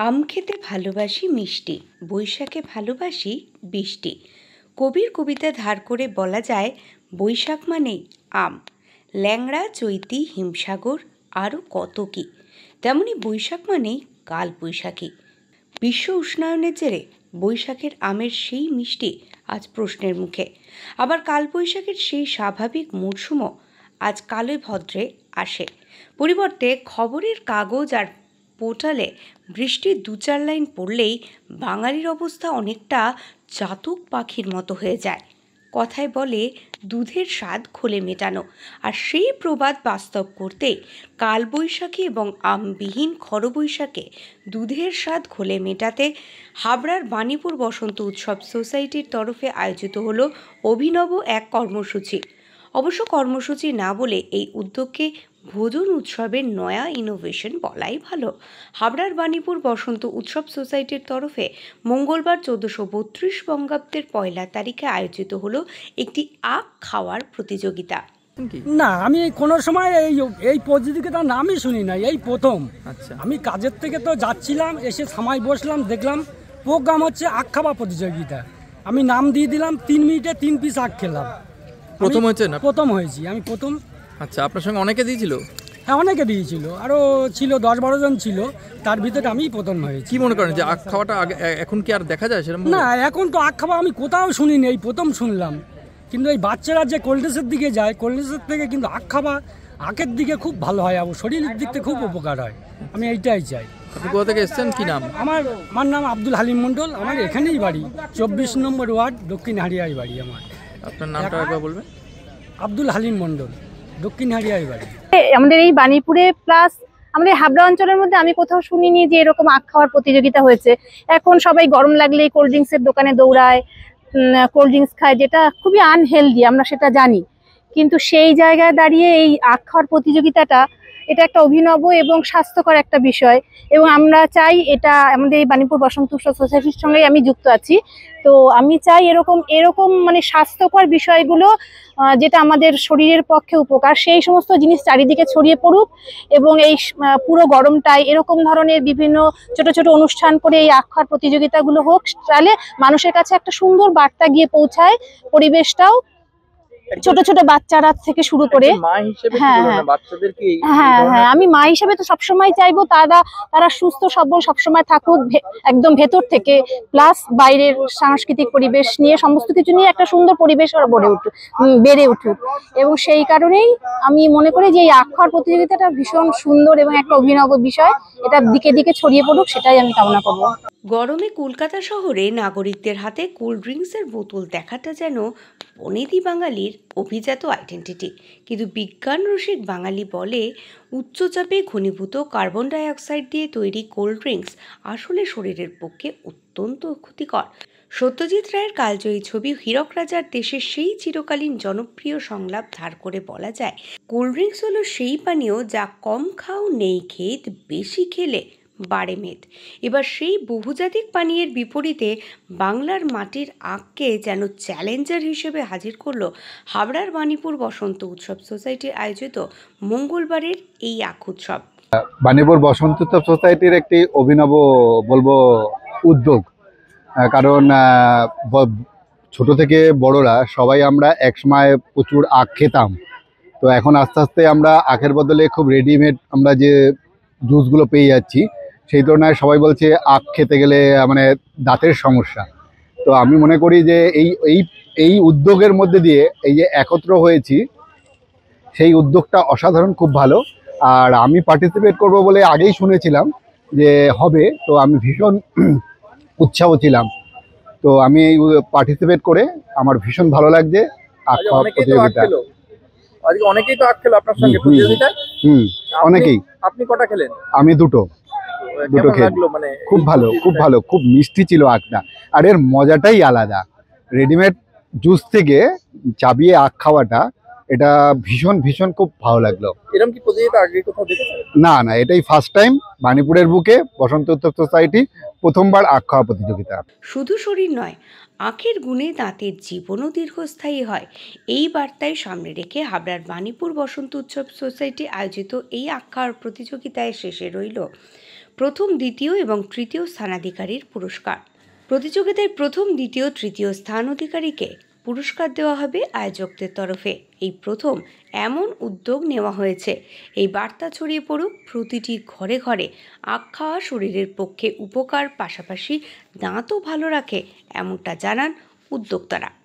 আম খেতে ভালোবাসি মিষ্টি, বৈশাখে ভালোবাসি বৃষ্টি। কবির কবিতা ধার করে বলা যায়, বৈশাখ মানেই আম, ল্যাংড়া চৈতি হিমসাগর আরও কত কী। তেমনি বৈশাখ মানেই কাল বৈশাখী। বিশ্ব উষ্ণায়নের জেরে বৈশাখের আমের সেই মিষ্টি আজ প্রশ্নের মুখে। আবার কালবৈশাখীর সেই স্বাভাবিক মরশুমও আজ কালে ভদ্রে আসে। পরিবর্তে খবরের কাগজ আর পোর্টালে বৃষ্টির দু চার লাইন পড়লেই বাঙালির অবস্থা অনেকটা চাতক পাখির মতো হয়ে যায়। কথায় বলে দুধের স্বাদ খোলে মেটানো, আর সেই প্রবাদ বাস্তব করতে কালবৈশাখী এবং আমবিহীন খরবৈশাখে দুধের স্বাদ খোলে মেটাতে হাবড়ার বাণীপুর বসন্ত উৎসব সোসাইটির তরফে আয়োজিত হলো অভিনব এক কর্মসূচি। অবশ্য কর্মসূচি না বলে এই উদ্যোগকে ভোজন উৎসবের নয়া ইনোভেশন বলাই ভালো। হাবড়ার বাণীপুর বসন্ত উৎসব সোসাইটির তরফে মঙ্গলবার 1432 বঙ্গাব্দের 1 তারিখে আয়োজিত হলো একটি আখ খাওয়ার প্রতিযোগিতা। না, আমি কোনো সময় এই প্রতিযোগিতার নামই শুনি না, এই প্রথম। আচ্ছা, আমি কাজের থেকে তো যাচ্ছিলাম, এসে সময় বসলাম, দেখলাম প্রোগ্রাম হচ্ছে আখ খাওয়া প্রতিযোগিতা। আমি নাম দিয়ে দিলাম, 3 মিনিটে 3 পিস আখ খেলাম। প্রথম হয়েছে না? প্রথম হয়েছি, আমি প্রথম। আচ্ছা, আপনার সঙ্গে অনেকে দিয়েছিল? হ্যাঁ, অনেকে দিয়েছিল, আরও ছিল 10-12 জন ছিল, তার ভিতরে আমি প্রথম হয়েছি। কি মনে করেন যে আখ খাওয়াটা এখন কি আর দেখা যায় সেরকম? না, এখন তো আখ খাওয়া আমি কোথাও শুনিনি, এই প্রথম শুনলাম। কিন্তু এই বাচ্চারা যে কোল্ড ড্রিঙ্কসের দিকে যায়, কোল্ড ড্রিঙ্কসের থেকে কিন্তু আখ খাওয়া, আখের দিকে খুব ভালো হয়, শরীরের দিক থেকে খুব উপকার হয়। আমি এইটাই চাই। আপনি কোথা থেকে এসেছেন, কি নাম? আমার নাম আব্দুল হালিম মণ্ডল, আমার এখানেই বাড়ি, 24 নম্বর ওয়ার্ড, দক্ষিণ হারিয়ায় বাড়ি আমার। আপনার নামটা একবার বলবেন? আব্দুল হালিম মণ্ডল, দক্ষিণ হারিয়ায় বাড়ি। আমাদের এই বাণীপুরে প্লাস আমাদের হাবড়া অঞ্চলের মধ্যে আমি কোথাও শুনিনি যে এরকম আখ খাওয়ার প্রতিযোগিতা হয়েছে। এখন সবাই গরম লাগলেই কোল্ড ড্রিঙ্কসের দোকানে দৌড়ায়, কোল্ড ড্রিঙ্কস খায়, যেটা খুবই আনহেলদি, আমরা সেটা জানি। কিন্তু সেই জায়গায় দাঁড়িয়ে এই আখ খাওয়ার প্রতিযোগিতাটা, এটা একটা অভিনব এবং স্বাস্থ্যকর একটা বিষয়, এবং আমরা চাই এটা আমাদের এই বাণীপুর বসন্ত উৎসব সোসাইটির সঙ্গে আমি যুক্ত আছি। তো আমি চাই এরকম মানে স্বাস্থ্যকর বিষয়গুলো, যেটা আমাদের শরীরের পক্ষে উপকার, সেই সমস্ত জিনিস চারিদিকে ছড়িয়ে পড়ুক, এবং এই পুরো গরমটায় এরকম ধরনের বিভিন্ন ছোট ছোট অনুষ্ঠান করে এই আখ খাওয়ার প্রতিযোগিতাগুলো হোক, তাহলে মানুষের কাছে একটা সুন্দর বার্তা গিয়ে পৌঁছায়। পরিবেশটাও ছোট ছোট বাচ্চারা থেকে শুরু করে, হ্যাঁ, আমি মা হিসেবে তো সবসময় চাইবো তারা সুস্থ সবল সবসময় থাকুক, একদম ভেতর থেকে, প্লাস বাইরের সাংস্কৃতিক পরিবেশ নিয়ে, সমস্ত কিছু নিয়ে একটা সুন্দর পরিবেশ বেড়ে উঠুক। এবং সেই কারণেই আমি মনে করি যে এই আখ খাওয়ার প্রতিযোগিতাটা ভীষণ সুন্দর এবং একটা অভিনব বিষয়, এটা দিকে দিকে ছড়িয়ে পড়ুক, সেটাই আমি কামনা করবো। গরমে কলকাতা শহরে নাগরিকদের হাতে কোল্ড ড্রিঙ্কসের বোতল দেখাটা যেন বনেদি বাঙালির অভিজাত আইডেন্টিটি। কিন্তু বিজ্ঞান রসিক বাঙালি বলে, উচ্চচাপে ঘনীভূত কার্বন ডাই অক্সাইড দিয়ে তৈরি কোল্ড ড্রিঙ্কস আসলে শরীরের পক্ষে অত্যন্ত ক্ষতিকর। সত্যজিৎ রায়ের কালজয়ী ছবি হীরক রাজার দেশের সেই চিরকালীন জনপ্রিয় সংলাপ ধার করে বলা যায়, কোল্ড ড্রিঙ্কস হলো সেই পানীয় যা কম খাও নেই খেত, বেশি খেলে বাড়ে মেদ। এবার সেই বহুজাতিক পানীয়ের বিপরীতে বাংলার মাটির আখকে যেন চ্যালেঞ্জার হিসেবে হাজির করলো হাবড়ার বাণীপুর বসন্ত উৎসব সোসাইটির আয়োজিত মঙ্গলবারের এই আখ উৎসব। বাণীপুর বসন্ত উৎসব সোসাইটির একটি অভিনব বলবো উদ্যোগ, কারণ ছোট থেকে বড়রা সবাই আমরা একসময় প্রচুর আখ খেতাম। তো এখন আস্তে আস্তে আমরা আখের বদলে খুব রেডিমেড আমরা যে জুসগুলো পেয়ে যাচ্ছি, সেই তুলনায় সবাই বলছে আখ খেতে গেলে মানে দাঁতের সমস্যা। তো আমি মনে করি যে এই উদ্যোগের মধ্যে দিয়ে এই যে একত্র হয়েছি, সেই উদ্যোগটা অসাধারণ, খুব ভালো। আর আমি পার্টিসিপেট করব বলে আগেই শুনেছিলাম যে হবে, তো আমি ভীষণ উৎসাহ ছিলাম। তো আমি পার্টিসিপেট করে আমার ভীষণ ভালো লাগছে। আখ খাওয়া প্রতিযোগিতা, অনেকেই তো আখ খেলো আপনার সঙ্গে প্রতিযোগিতায়। অনেকেই। আপনি কটা খেলেন? আমি দুটো খেলাম। মানে খুব ভালো, খুব ভালো, খুব মিষ্টি ছিল আখটা। আর এর মজাটাই আলাদা। রেডিমেড জুস থেকে চাবিয়ে আখ খাওয়াটা, এটা ভীষণ ভীষণ খুব ভালো লাগলো। এরকম কি প্রতিযোগিতা আগে কোথাও দেখেছেন? না, এটাই ফার্স্ট টাইম বাণীপুরের বুকে বসন্ত উৎসব সোসাইটি প্রথমবার আখ খাওয়া প্রতিযোগিতা। শুধু শরীর নয়, আখের গুণে দাঁতের জীবনও দীর্ঘস্থায়ী হয়, এই বার্তায় সামনে রেখে হাবড়ার বাণীপুর বসন্ত উৎসব সোসাইটি আয়োজিত এই আখ খাওয়ার প্রতিযোগিতায় শেষে রইল প্রথম, দ্বিতীয় এবং তৃতীয় স্থানাধিকারীর পুরস্কার। প্রতিযোগিতায় প্রথম, দ্বিতীয়, তৃতীয় স্থান অধিকারীকে পুরস্কার দেওয়া হবে আয়োজকদের তরফে। এই প্রথম এমন উদ্যোগ নেওয়া হয়েছে। এই বার্তা ছড়িয়ে পড়ুক প্রতিটি ঘরে ঘরে। আখ খাওয়া শরীরের পক্ষে উপকার, পাশাপাশি দাঁতও ভালো রাখে, এমনটা জানান উদ্যোক্তারা।